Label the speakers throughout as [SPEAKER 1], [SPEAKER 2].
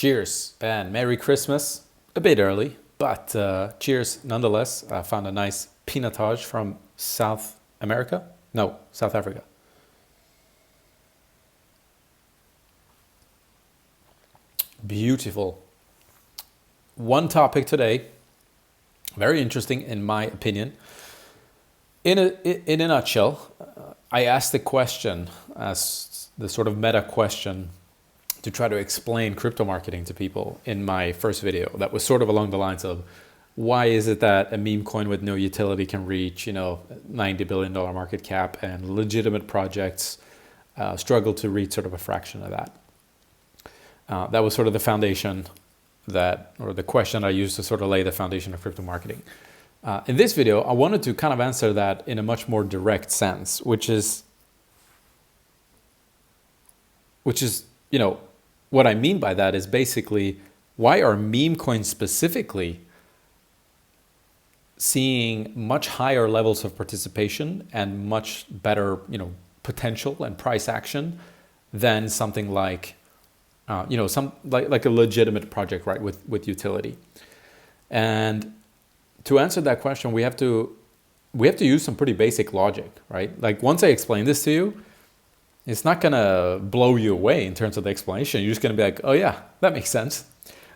[SPEAKER 1] Cheers and Merry Christmas. A bit early, but cheers nonetheless. I found a nice pinotage from South America. No, South Africa. Beautiful. One topic today, very interesting in my opinion. In a nutshell, I asked the question as the sort of meta question to try to explain crypto marketing to people in my first video that was sort of along the lines of why is it that a meme coin with no utility can reach, $90 billion market cap and legitimate projects struggle to reach sort of a fraction of that. That was sort of the foundation or the question I used to sort of lay the foundation of crypto marketing. In this video, I wanted to kind of answer that in a much more direct sense, which is, what I mean by that is basically why are meme coins specifically seeing much higher levels of participation and much better, potential and price action than something like, like a legitimate project, right, with utility. And to answer that question, we have to use some pretty basic logic, right? Like once I explain this to you, it's not going to blow you away in terms of the explanation. You're just going to be like, oh yeah, that makes sense.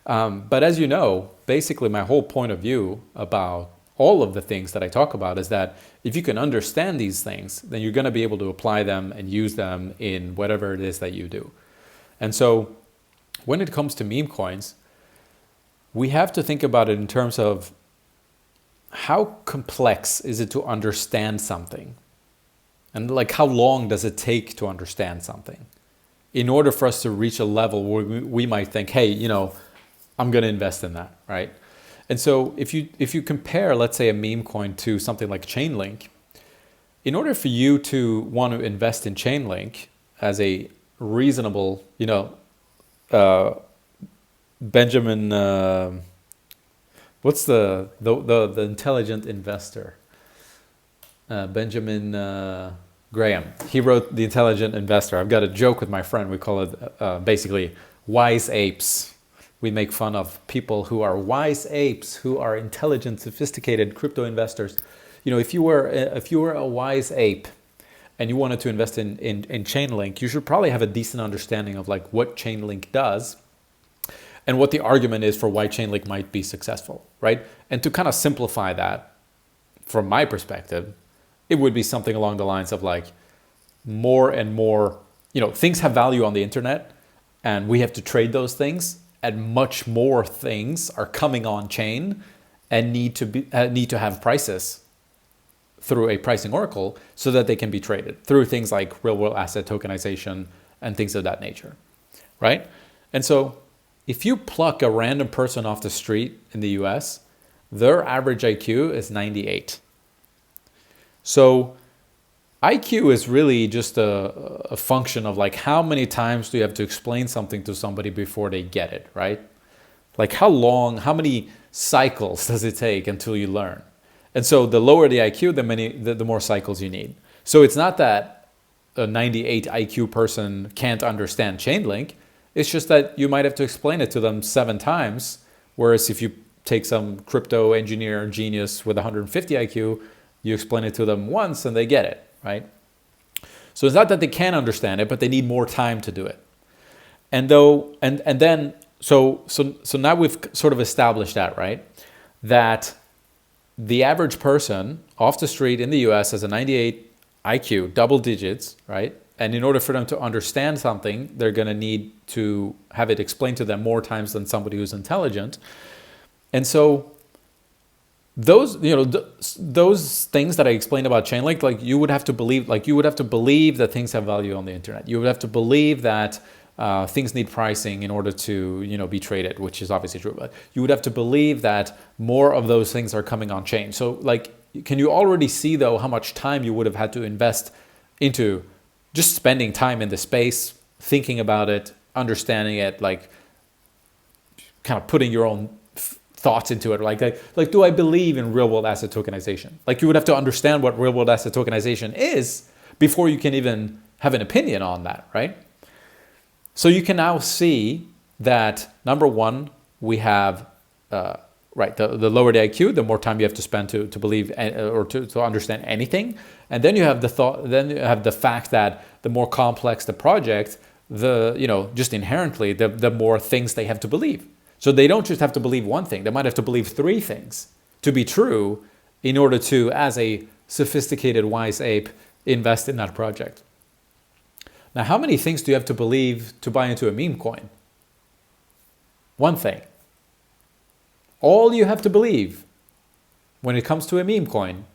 [SPEAKER 1] But as you know, basically my whole point of view about all of the things that I talk about is that if you can understand these things, then you're going to be able to apply them and use them in whatever it is that you do. And so when it comes to meme coins, we have to think about it in terms of how complex is it to understand something? And like how long does it take to understand something in order for us to reach a level where we might think, hey, I'm going to invest in that, right? And so if you compare, let's say, a meme coin to something like Chainlink, in order for you to want to invest in Chainlink as a reasonable, Benjamin, what's the intelligent investor? Benjamin Graham. He wrote The Intelligent Investor. I've got a joke with my friend. We call it basically wise apes. We make fun of people who are wise apes, who are intelligent, sophisticated crypto investors. If you were a wise ape and you wanted to invest in Chainlink, you should probably have a decent understanding of like what Chainlink does and what the argument is for why Chainlink might be successful, right? And to kind of simplify that, from my perspective, it would be something along the lines of like more and more, things have value on the internet and we have to trade those things, and much more things are coming on chain and need to have prices through a pricing oracle so that they can be traded through things like real world asset tokenization and things of that nature, right? And so if you pluck a random person off the street in the US, their average IQ is 98. So IQ is really just a function of like how many times do you have to explain something to somebody before they get it, right? Like how many cycles does it take until you learn? And so the lower the IQ, the more cycles you need. So it's not that a 98 IQ person can't understand Chainlink. It's just that you might have to explain it to them 7 times. Whereas if you take some crypto engineer genius with 150 IQ, you explain it to them once and they get it, right? So it's not that they can't understand it, but they need more time to do it. And so now we've sort of established that, right? That the average person off the street in the US has a 98 IQ, double digits, right? And in order for them to understand something, they're going to need to have it explained to them more times than somebody who's intelligent. And so those things that I explained about Chainlink, like you would have to believe that things have value on the internet. You would have to believe that things need pricing in order to be traded, which is obviously true. But you would have to believe that more of those things are coming on chain. So like, can you already see though how much time you would have had to invest into just spending time in the space, thinking about it, understanding it, like kind of putting your own thoughts into it, like do I believe in real world asset tokenization? Like you would have to understand what real world asset tokenization is before you can even have an opinion on that, right? So you can now see that number one, we have right, the lower the IQ, the more time you have to spend to believe or to understand anything. And then you have the fact that the more complex the project, just inherently, the more things they have to believe. So they don't just have to believe one thing, they might have to believe three things to be true in order to, as a sophisticated wise ape, invest in that project. Now, how many things do you have to believe to buy into a meme coin? One thing. All you have to believe when it comes to a meme coin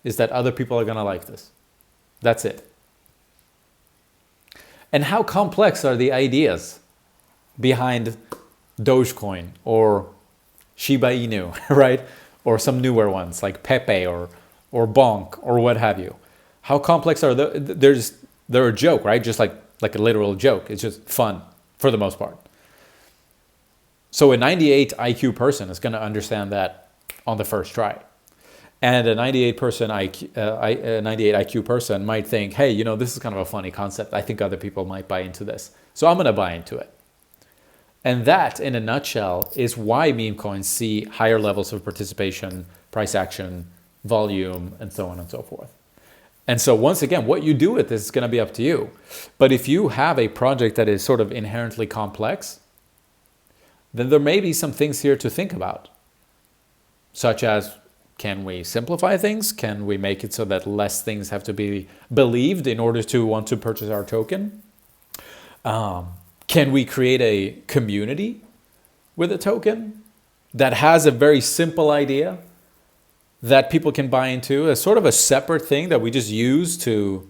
[SPEAKER 1] is that other people are going to like this. That's it. And how complex are the ideas behind Dogecoin or Shiba Inu, right? Or some newer ones like Pepe or Bonk or what have you. How complex are they're a joke, right? Just like a literal joke. It's just fun for the most part. So a 98 IQ person is going to understand that on the first try. And a 98 IQ person might think, hey, this is kind of a funny concept. I think other people might buy into this. So I'm going to buy into it. And that, in a nutshell, is why meme coins see higher levels of participation, price action, volume, and so on and so forth. And so once again, what you do with this is going to be up to you. But if you have a project that is sort of inherently complex, then there may be some things here to think about, such as, can we simplify things? Can we make it so that less things have to be believed in order to want to purchase our token? Can we create a community with a token that has a very simple idea that people can buy into, as sort of a separate thing that we just use to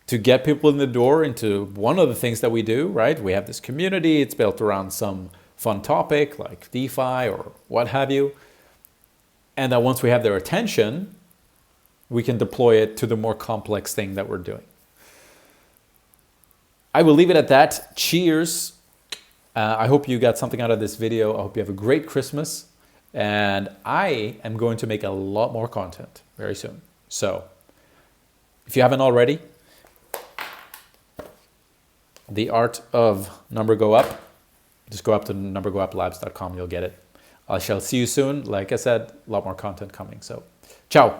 [SPEAKER 1] get people in the door into one of the things that we do, right? We have this community, it's built around some fun topic like DeFi or what have you. And that once we have their attention, we can deploy it to the more complex thing that we're doing. I will leave it at that. Cheers. I hope you got something out of this video. I hope you have a great Christmas. And I am going to make a lot more content very soon. So if you haven't already, The Art of Number Go Up, just go up to numbergouplabs.com. You'll get it. I shall see you soon. Like I said, a lot more content coming. So, ciao.